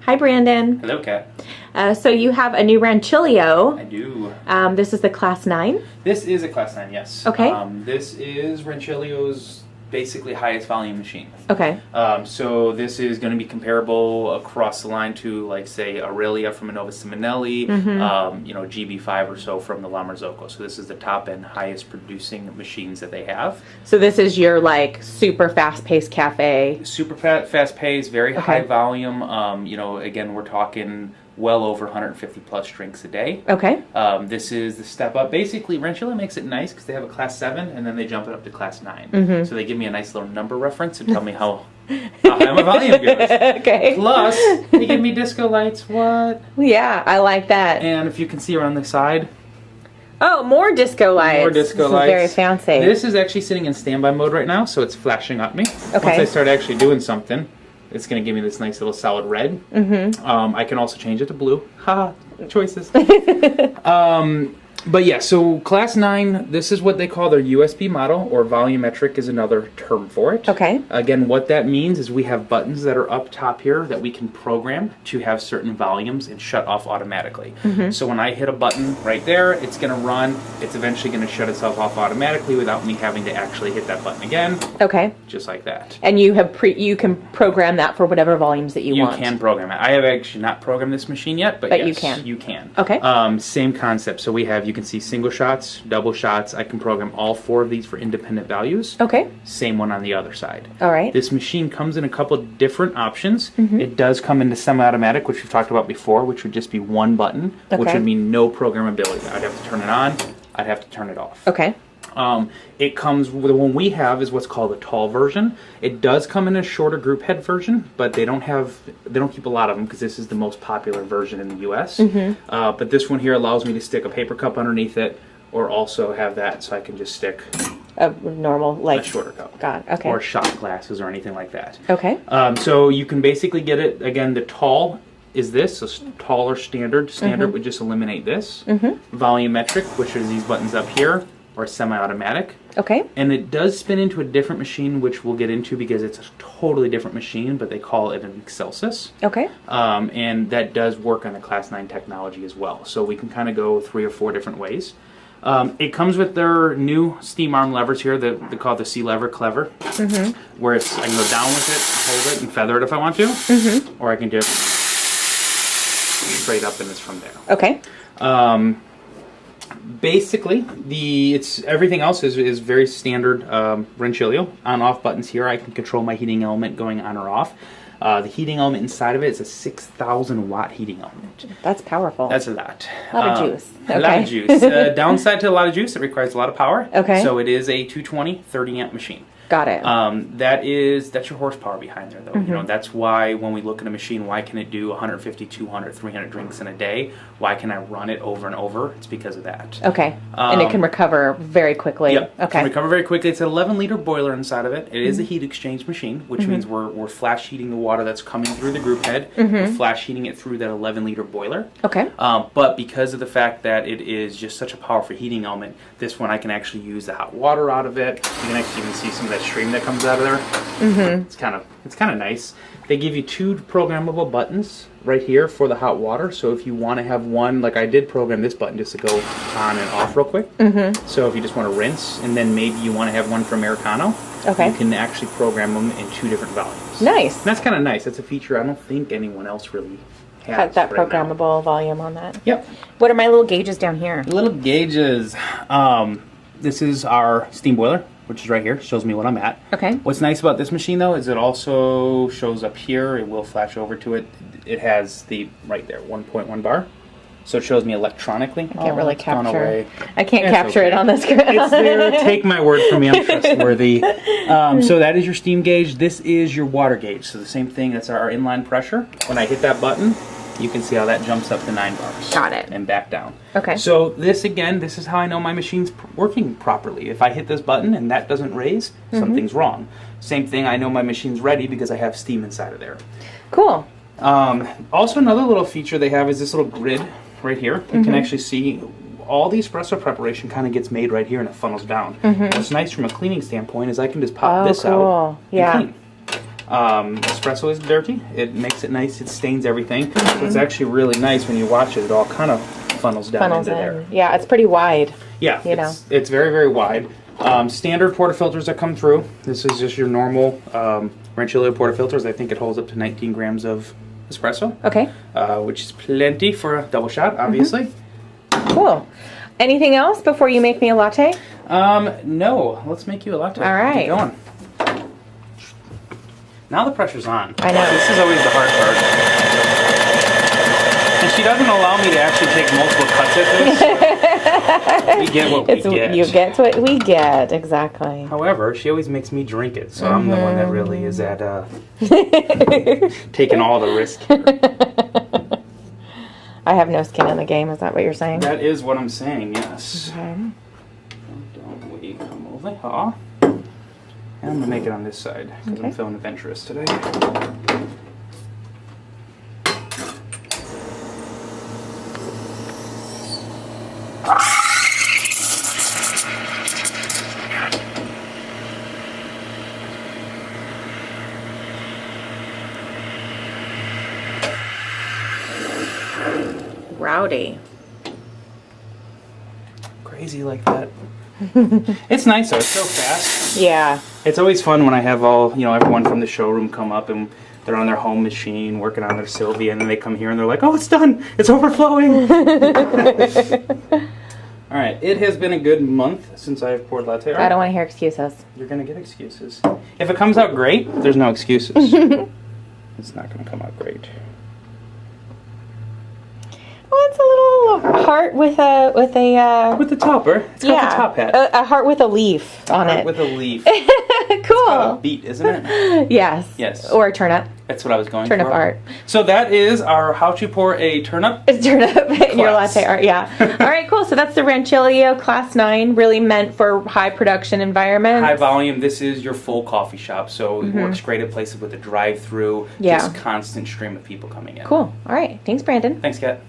Hi, Brandon. Hello, Kat. So you have a new Rancilio. I do. This is the Class 9? This is a Class 9, yes. Okay. This is Rancilio's basically highest volume machine. Okay. So this is going to be comparable across the line to, like, say, Aurelia from Innova Simonelli, GB5 or so from the La Marzocco. So this is the top and highest producing machines that they have. So this is your, like, super fast-paced cafe? Super fast-paced, very high volume. Again, we're talking well over 150 plus drinks a day. Okay. This is the step up. Basically, Rancilio makes it nice because they have a Class 7 and then they jump it up to Class 9. So they give me a nice little number reference and tell me how high my volume goes. Okay. Plus, they give me disco lights. What? Yeah, I like that. And if you can see around the side. Oh, more disco lights. More disco this lights. Is very fancy. This is actually sitting in standby mode right now, so it's flashing at me. Okay. Once I start actually doing something, it's going to give me this nice little solid red. I can also change it to blue. Ha! Choices. But yeah, so Class 9, this is what they call their USB model, or volumetric is another term for it. Okay. Again, what that means is we have buttons that are up top here that we can program to have certain volumes and shut off automatically. So when I hit a button right there, it's going to run. It's eventually going to shut itself off automatically without me having to actually hit that button again. Okay. Just like that. And you have you can program that for whatever volumes that you want. You can program it. I have actually not programmed this machine yet, but yes, you can. Okay. Okay. Same concept. So you can see single shots, double shots. I can program all 4 of these for independent values. Okay. Same one on the other side. All right. This machine comes in a couple of different options. It does come into semi-automatic, which we've talked about before, which would just be one button, which would mean no programmability. I'd have to turn it on. I'd have to turn it off. Okay. It comes with the one we have is what's called a tall version. It does come in a shorter group head version, but they don't keep a lot of them because this is the most popular version in the US. But this one here allows me to stick a paper cup underneath it, or also have that so I can just stick a normal, like, a shorter cup. God, okay. Or shot glasses or anything like that. Okay. So you can basically get it, again, the tall is this, so taller standard. Standard would just eliminate this. Volumetric, which are these buttons up here, or semi-automatic. Okay. And it does spin into a different machine, which we'll get into because it's a totally different machine, but they call it an Excelsis. Okay. And that does work on the Class 9 technology as well. So we can kind of go 3 or 4 different ways. It comes with their new steam arm levers here. They call it the C-lever clever, where I can go down with it, hold it, and feather it if I want to, or I can just straight up and it's from there. Okay. Basically, everything else is very standard Rancilio. On-off buttons here, I can control my heating element going on or off. The heating element inside of it is a 6,000 watt heating element. That's powerful. That's a lot. A lot of juice. Okay. A lot of juice. Downside to a lot of juice, it requires a lot of power. Okay. So it is a 220, 30 amp machine. Got it. That's your horsepower behind there, though. That's why when we look at a machine, why can it do 150, 200, 300 drinks in a day? Why can I run it over and over? It's because of that. Okay. And it can recover very quickly. Yep. Okay. It can recover very quickly. It's an 11-liter boiler inside of it. It is a heat exchange machine, which means we're flash heating the water that's coming through the group head. We're flash heating it through that 11-liter boiler. Okay. But because of the fact that it is just such a powerful heating element, this one I can actually use the hot water out of it. You can actually even see some of that stream that comes out of there. It's kind of nice. They give you 2 programmable buttons right here for the hot water. So if you want to have one, like I did program this button just to go on and off real quick. So if you just want to rinse, and then maybe you want to have one for Americano, you can actually program them in 2 different values. Nice. And that's kind of nice. That's a feature I don't think anyone else really has. That right programmable volume on that. Yep. What are my little gauges down here? Little gauges. This is our steam boiler, which is right here. Shows me what I'm at. Okay. What's nice about this machine, though, is it also shows up here. It will flash over to it. It has the, right there, 1.1 bar. So it shows me electronically. I can't really it's gone capture. away. I can't It's capture okay. it on the screen. It's there. Take my word for me. I'm trustworthy. So that is your steam gauge. This is your water gauge. So the same thing. That's our inline pressure. When I hit that button, you can see how that jumps up to 9 bars. Got it. And back down. Okay. So this is how I know my machine's working properly. If I hit this button and that doesn't raise, something's wrong. Same thing, I know my machine's ready because I have steam inside of there. Cool. Also, another little feature they have is this little grid right here. You can actually see all the espresso preparation kind of gets made right here and it funnels down. What's nice from a cleaning standpoint is I can just pop this out and clean. Espresso is dirty. It makes it nice. It stains everything. So it's actually really nice when you watch it. It all kind of funnels down into there. Yeah, it's pretty wide. Yeah, it's very, very wide. Standard portafilters that come through. This is just your normal Rancilio portafilters. I think it holds up to 19 grams of espresso. Okay. Which is plenty for a double shot, obviously. Cool. Anything else before you make me a latte? No. Let's make you a latte. All right. Keep going. Now the pressure's on. I know. This is always the hard part. And she doesn't allow me to actually take multiple cuts at this. We get what we get. You get what we get, exactly. However, she always makes me drink it, so I'm the one that really is at taking all the risk here. I have no skin in the game, is that what you're saying? That is what I'm saying, yes. Okay. Don't we come over here. And I'm going to make it on this side, because I'm feeling adventurous today. Rowdy. Crazy like that. It's nice though, it's so fast. Yeah. It's always fun when I have everyone from the showroom come up and they're on their home machine working on their Sylvia, and then they come here and they're like, oh, it's done, it's overflowing. All right, it has been a good month since I've poured latte art. I don't want to hear excuses. You're going to get excuses. If it comes out great, there's no excuses. It's not going to come out great. Well, it's a little heart with the topper. It's got the top hat. A heart with a leaf on it. With a leaf. Cool. It's got a beat, isn't it? Yes. Yes. Or a turnip. That's what I was going for. Turnip art. So that is our how to pour a turnip. It's turnip in your latte art, yeah. All right, cool. So that's the Rancilio Class 9, really meant for high production environments. High volume. This is your full coffee shop, so it works great at places with a drive-through. Yeah. Just constant stream of people coming in. Cool. All right. Thanks, Brandon. Thanks, Kat.